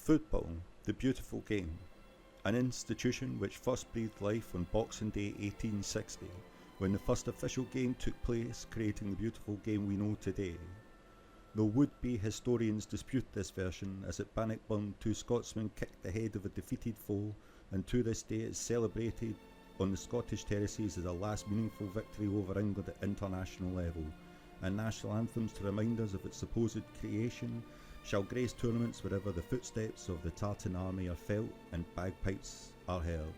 Football, the beautiful game, an institution which first breathed life on Boxing Day 1860, when the first official game took place, creating the beautiful game we know today. Though would-be historians dispute this version, as at Bannockburn 2 Scotsmen kicked the head of a defeated foe, and to this day is celebrated on the Scottish terraces as a last meaningful victory over England at international level, and national anthems to remind us of its supposed creation shall grace tournaments wherever the footsteps of the Tartan army are felt and bagpipes are heard.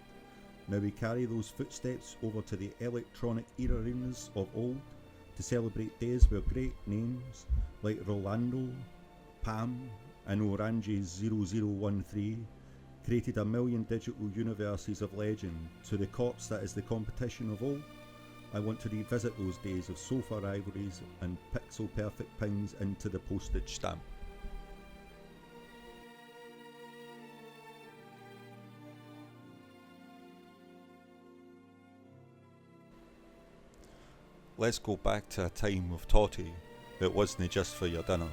Now we carry those footsteps over to the electronic era arenas of old to celebrate days where great names like Rolando, Pam and Orange's 0013 created a million digital universes of legend. To the corpse that is the competition of old, I want to revisit those days of sofa rivalries and pixel perfect pings into the postage stamp. Let's go back to a time of toddy that wasn't just for your dinner.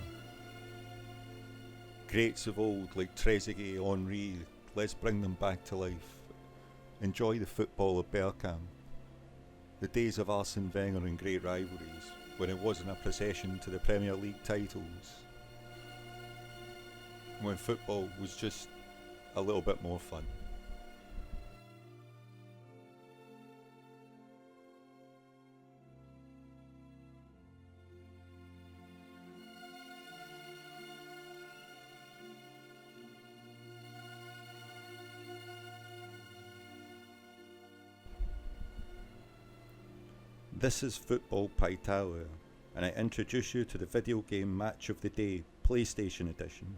Greats of old like Trezeguet, Henry, let's bring them back to life. Enjoy the football of Bergkamp. The days of Arsene Wenger and great rivalries, when it wasn't a procession to the Premier League titles. When football was just a little bit more fun. This is Football Paitalia, and I introduce you to the video game Match of the Day, PlayStation Edition.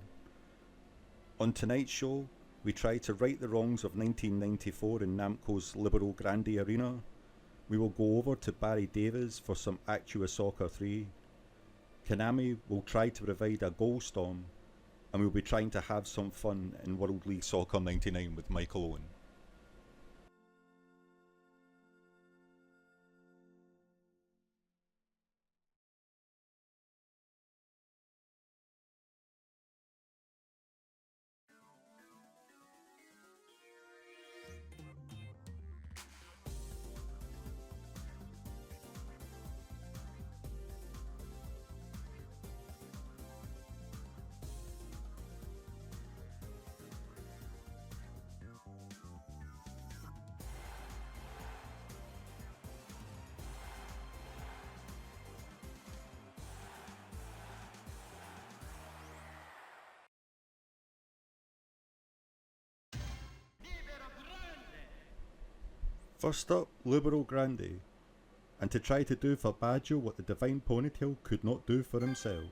On tonight's show, we try to right the wrongs of 1994 in Namco's Libero Grande Arena. We will go over to Barry Davies for some Actua Soccer 3. Konami will try to provide a goal storm, and we'll be trying to have some fun in World League Soccer 99 with Michael Owen. First up, Libero Grande, and to try to do for Baggio what the Divine Ponytail could not do for himself.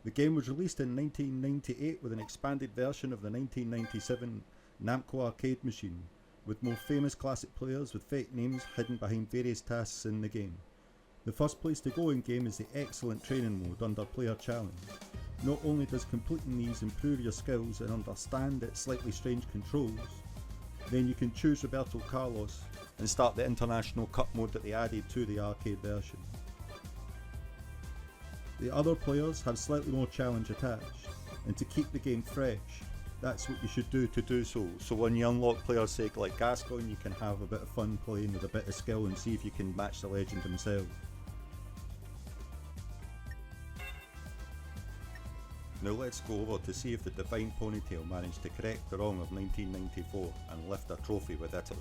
The game was released in 1998 with an expanded version of the 1997 Namco arcade machine, with more famous classic players with fake names hidden behind various tasks in the game. The first place to go in game is the excellent training mode under Player Challenge. Not only does completing these improve your skills and understand its slightly strange controls, then you can choose Roberto Carlos and start the International Cup mode that they added to the arcade version. The other players have slightly more challenge attached, and to keep the game fresh, that's what you should do to do so. So when you unlock players say like Gascoigne, you can have a bit of fun playing with a bit of skill and see if you can match the legend himself. Now let's go over to see if the Divine Ponytail managed to correct the wrong of 1994 and lift a trophy with Italy.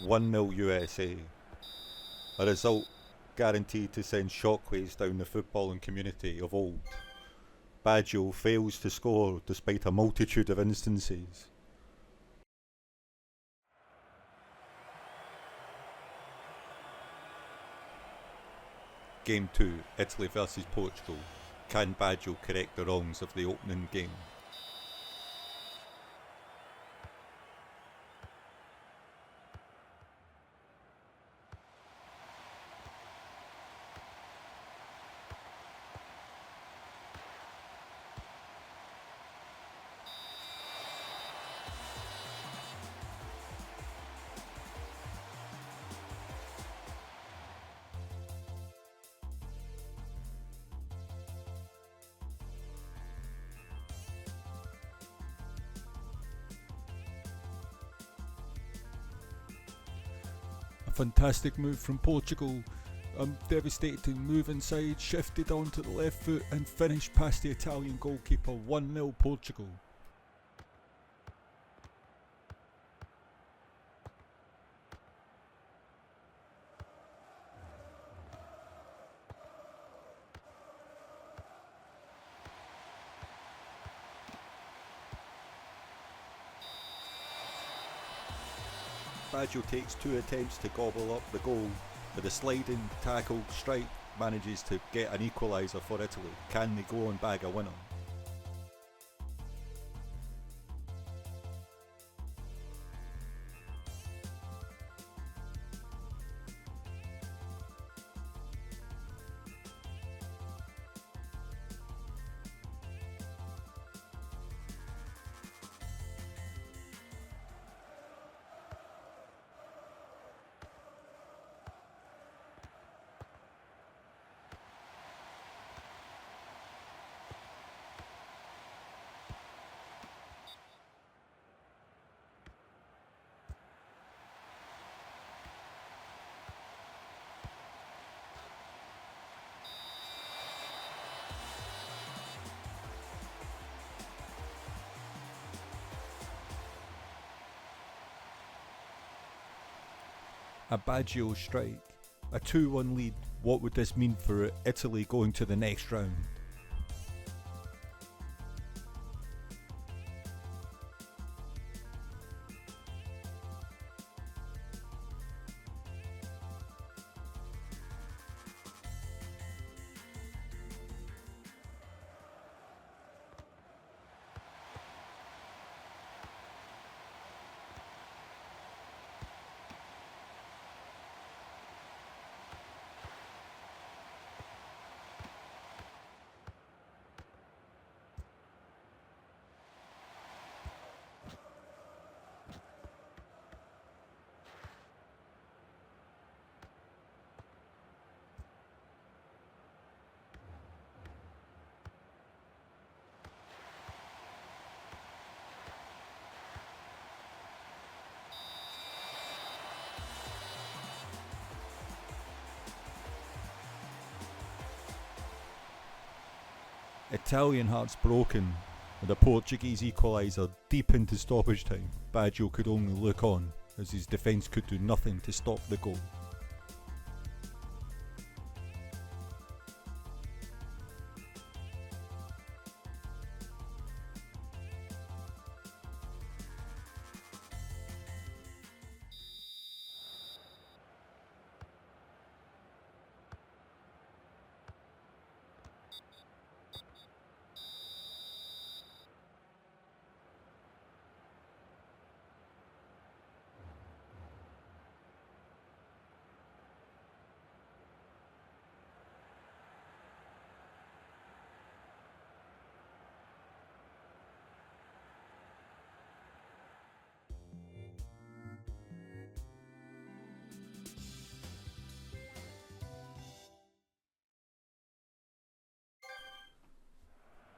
1-0 USA. A result guaranteed to send shockwaves down the footballing community of old. Baggio fails to score despite a multitude of instances. Game 2, Italy versus Portugal. Can Baggio correct the wrongs of the opening game? Fantastic move from Portugal. Devastated to move inside, shifted onto the left foot and finished past the Italian goalkeeper. 1-0 Portugal. Baggio takes 2 attempts to gobble up the goal, but the sliding tackle strike manages to get an equaliser for Italy. Can they go and bag a winner? A Baggio strike. A 2-1 lead. What would this mean for Italy going to the next round? Italian hearts broken with a Portuguese equaliser deep into stoppage time. Baggio could only look on as his defence could do nothing to stop the goal.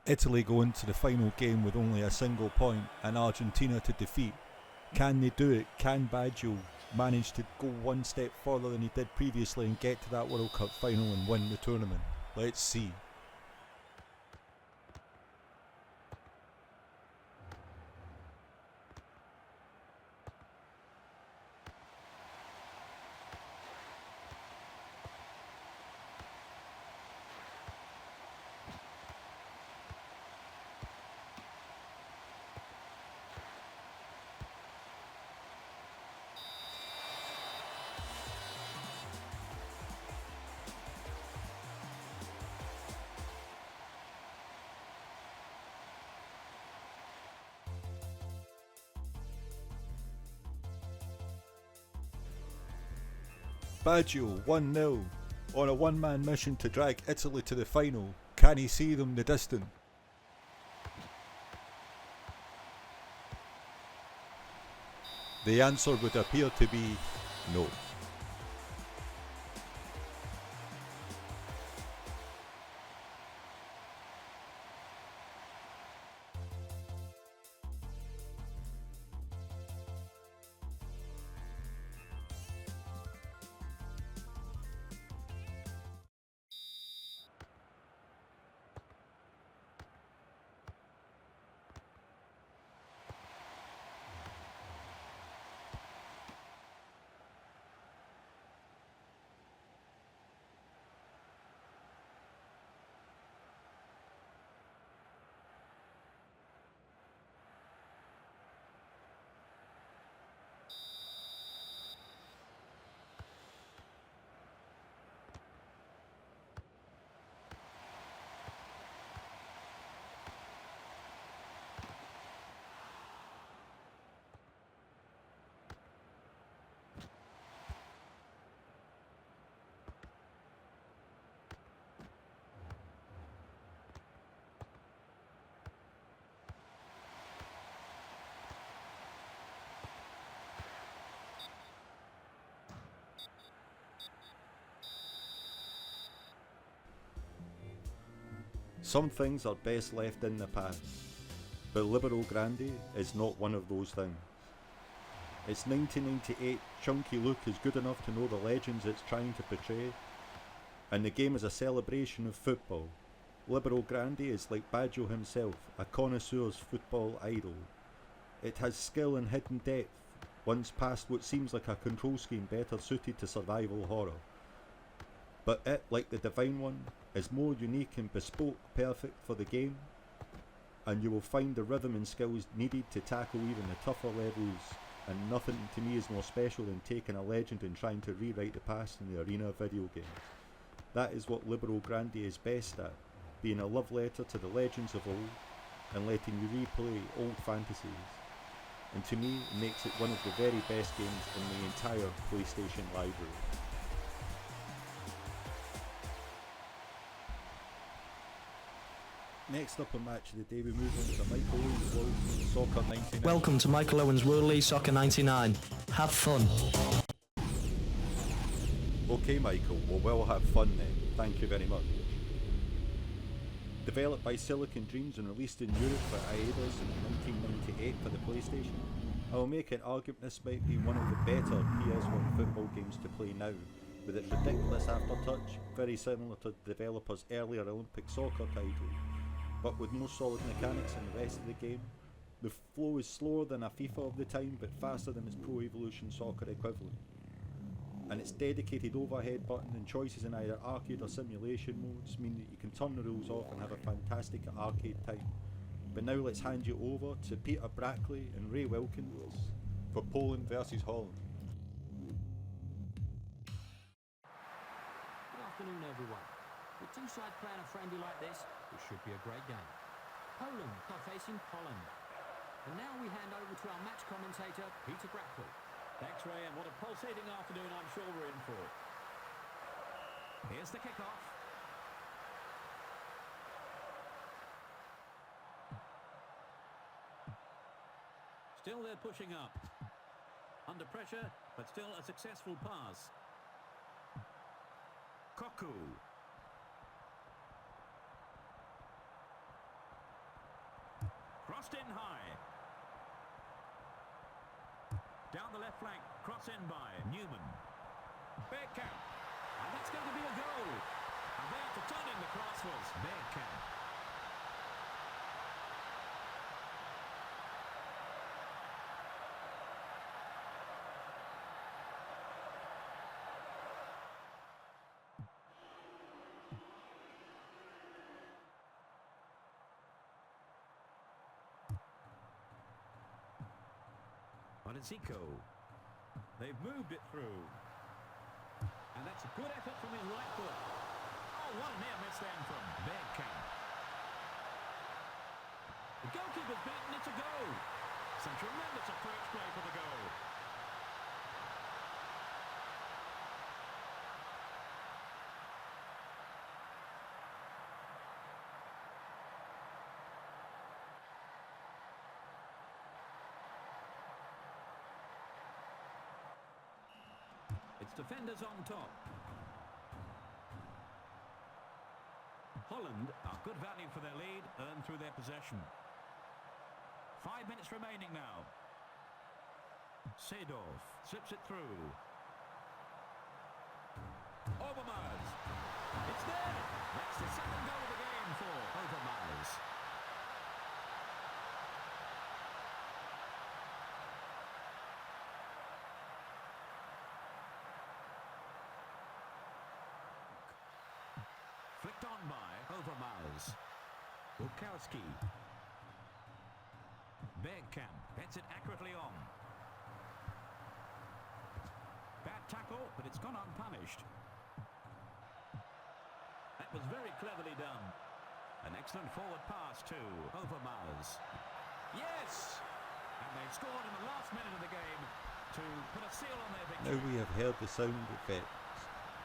Italy go into the final game with only a single point and Argentina to defeat. Can they do it? Can Baggio manage to go one step further than he did previously and get to that World Cup final and win the tournament? Let's see. Baggio 1-0. On a one-man mission to drag Italy to the final. Can he see them in the distance? The answer would appear to be no. Some things are best left in the past, but Libero Grande is not one of those things. Its 1998 chunky look is good enough to know the legends it's trying to portray, and the game is a celebration of football. Libero Grande is like Baggio himself, a connoisseur's football idol. It has skill and hidden depth, once past what seems like a control scheme better suited to survival horror. But it, like the Divine One, is more unique and bespoke, perfect for the game, and you will find the rhythm and skills needed to tackle even the tougher levels, and nothing to me is more special than taking a legend and trying to rewrite the past in the arena of video games. That is what Libero Grande is best at, being a love letter to the legends of old, and letting you replay old fantasies. And to me, it makes it one of the very best games in the entire PlayStation library. Next up on Match of the Day, we move on to Michael Owens World Soccer 99. Welcome to Michael Owens World League Soccer 99. Have fun. Okay Michael, we'll have fun then. Thank you very much. Developed by Silicon Dreams and released in Europe by Aedas in 1998 for the PlayStation, I will make an argument this might be one of the better PS1 football games to play now, with its ridiculous aftertouch, very similar to the developer's earlier Olympic soccer title, but with more solid mechanics than the rest of the game. The flow is slower than a FIFA of the time, but faster than its Pro Evolution Soccer equivalent. And its dedicated overhead button and choices in either arcade or simulation modes mean that you can turn the rules off and have a fantastic arcade time. But now let's hand you over to Peter Brackley and Ray Wilkins for Poland versus Holland. Good afternoon, everyone. With two sides playing a friendly like this, it should be a great game. Poland are facing Holland. And now we hand over to our match commentator, Peter Brackley. Thanks, Ray, and what a pulsating afternoon I'm sure we're in for. Here's the kickoff. Still they're pushing up. Under pressure, but still a successful pass. Koku. Crossed in high. Down the left flank, cross in by Newman. Bergkamp. And that's going to be a goal. And there to turn in the cross was Bergkamp. Zico. They've moved it through. And that's a good effort from his right foot. Oh, what a near miss then from Bergkamp. The goalkeeper's beaten, it's a goal. Some tremendous approach play for the goal. It's defenders on top. Holland are good value for their lead, earned through their possession. 5 minutes remaining now. Seedorf slips it through. Overmars. It's there. That's the second goal of the game for Overmars. Flicked on by Overmars. Bukowski. Bergkamp bets it accurately on. Bad tackle, but it's gone unpunished. That was very cleverly done. An excellent forward pass to Overmars. Yes! And they've scored in the last minute of the game to put a seal on their victory. Now we have heard the sound effects.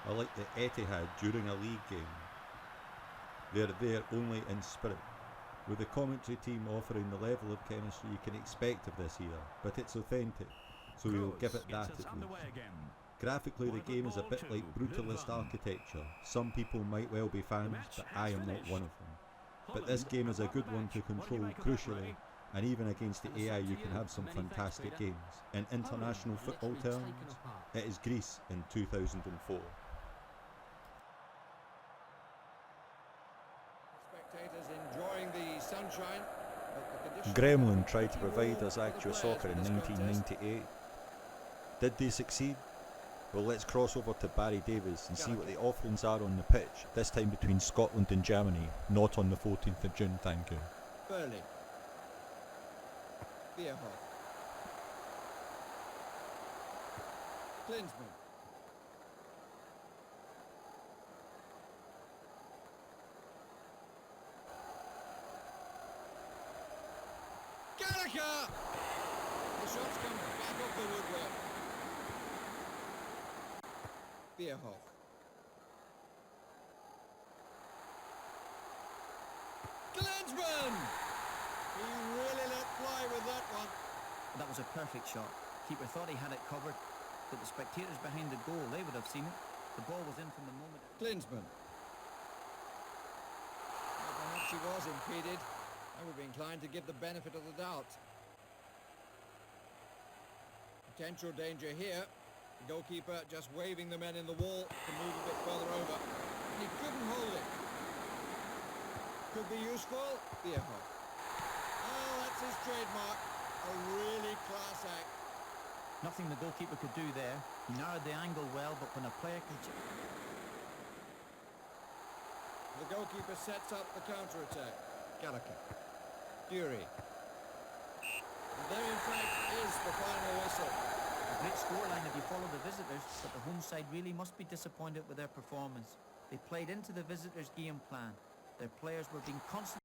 I like the Etihad during a league game. They're there only in spirit, with the commentary team offering the level of chemistry you can expect of this year, but it's authentic, so we'll give it that at least. Graphically, the game is a bit like brutalist architecture. Some people might well be fans, but I am not one of them. But this game is a good one to control, crucially, and even against the AI you can have some fantastic games. In international football terms, it is Greece in 2004. Spectators enjoying the sunshine. Gremlin tried to provide us actual soccer in 1998. Did they succeed? Well, let's cross over to Barry Davies and see what the offerings are on the pitch, this time between Scotland and Germany, not on the 14th of June, thank you. Burley. Bierhoff. Klinsmann. Gallagher! The shots come back off the woodwork. Bierhoff. Klinsmann! He really let fly with that one. That was a perfect shot. Keeper thought he had it covered, but the spectators behind the goal, they would have seen it. The ball was in from the moment. Klinsmann. Well, perhaps he was impeded. I would be inclined to give the benefit of the doubt. Potential danger here. The goalkeeper just waving the men in the wall to move a bit further over. And he couldn't hold it. Could be useful. Bierhoff. Oh, that's his trademark. A really class act. Nothing the goalkeeper could do there. He narrowed the angle well, but when a player can... The goalkeeper sets up the counter-attack. Gallagher. Dury. And there in fact is the final whistle. A great scoreline if you follow the visitors, but the home side really must be disappointed with their performance. They played into the visitors' game plan. Their players were being constantly...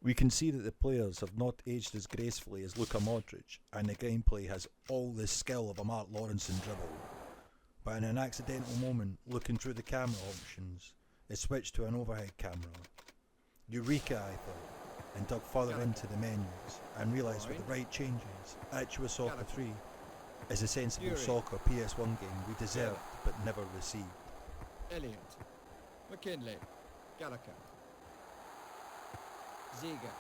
We can see that the players have not aged as gracefully as Luka Modric, and the gameplay has all the skill of a Mark Lawrenson dribble. But in an accidental moment, looking through the camera options, it switched to an overhead camera. Eureka, I thought, and dug further into the menus, and realised with the right changes, Actua Soccer 3 is a sensible soccer PS1 game we deserved but never received. Elliott. McKinley. Gallagher. Ziga.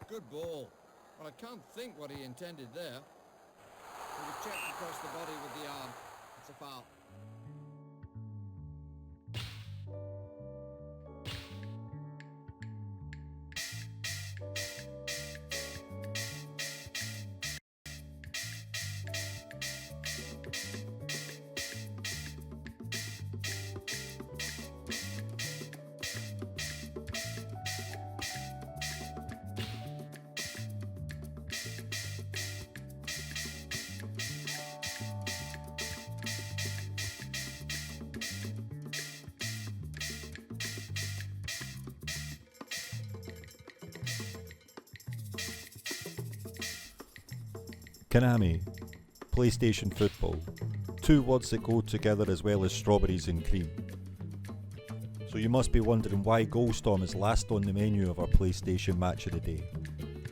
Good ball. Well, I can't think what he intended there. He was checked across the body with the arm. It's a foul. Konami, PlayStation Football. Two words that go together as well as strawberries and cream. So you must be wondering why Goalstorm is last on the menu of our PlayStation Match of the Day.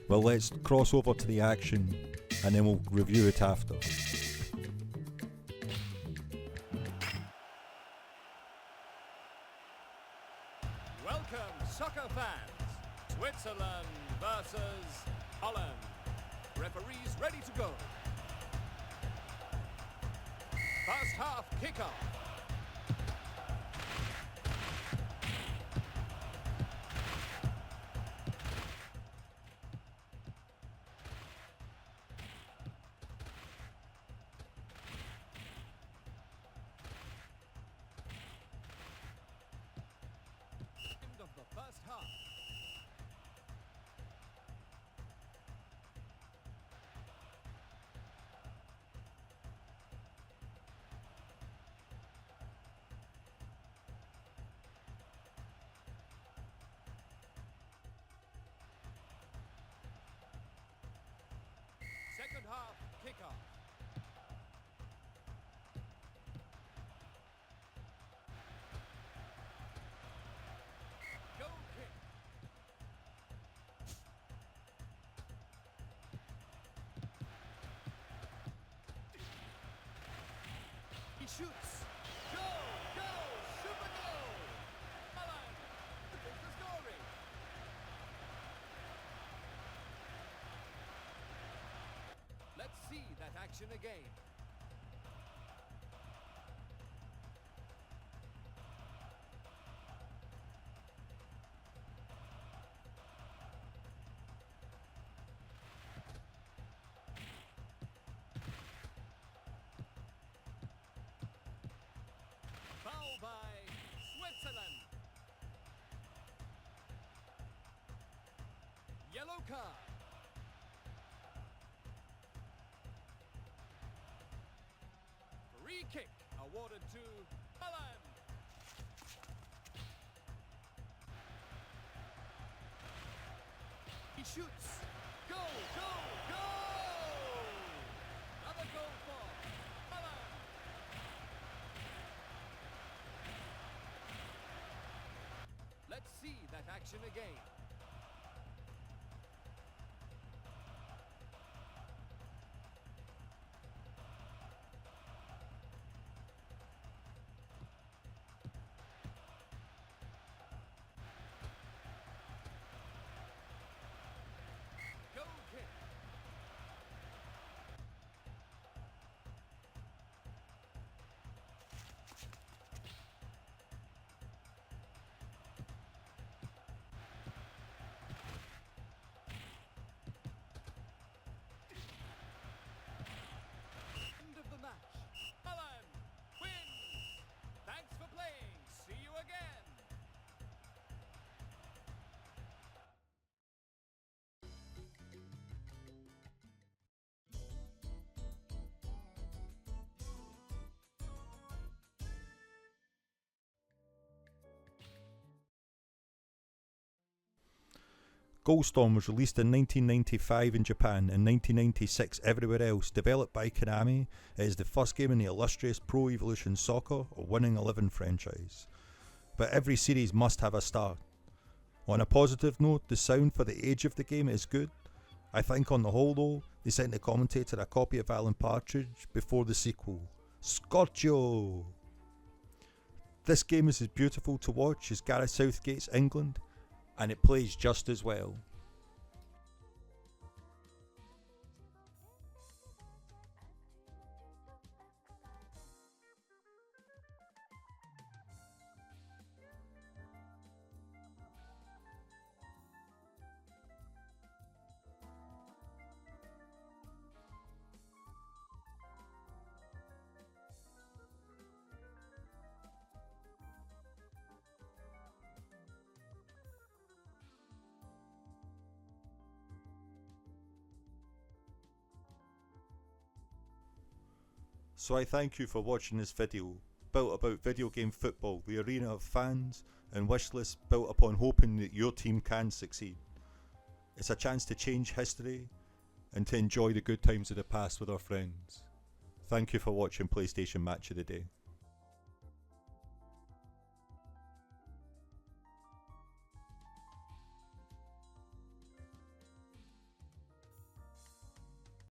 Well, let's cross over to the action and then we'll review it after. Welcome, soccer fans. Switzerland versus Holland. Referees ready to go. First half kickoff. End of the first half. Second half kickoff. Goal kick. He shoots. Goal! Goal! Super goal! Holland is the story. Let's see that action again. Foul by Switzerland. Yellow card. Free kick awarded to Holland. He shoots. Goal, goal, goal! Another goal for Holland. Let's see that action again. Goal kick. End of the match. Holland wins. Thanks for playing. See you again. Goalstorm was released in 1995 in Japan and 1996 everywhere else. Developed by Konami, it is the first game in the illustrious Pro Evolution Soccer or Winning 11 franchise. But every series must have a start. On a positive note, the sound for the age of the game is good. I think on the whole though, they sent the commentator a copy of Alan Partridge before the sequel. Scorchio! This game is as beautiful to watch as Gareth Southgate's England, and it plays just as well. So I thank you for watching this video, built about video game football, the arena of fans, and wish lists built upon hoping that your team can succeed. It's a chance to change history, and to enjoy the good times of the past with our friends. Thank you for watching PlayStation Match of the Day.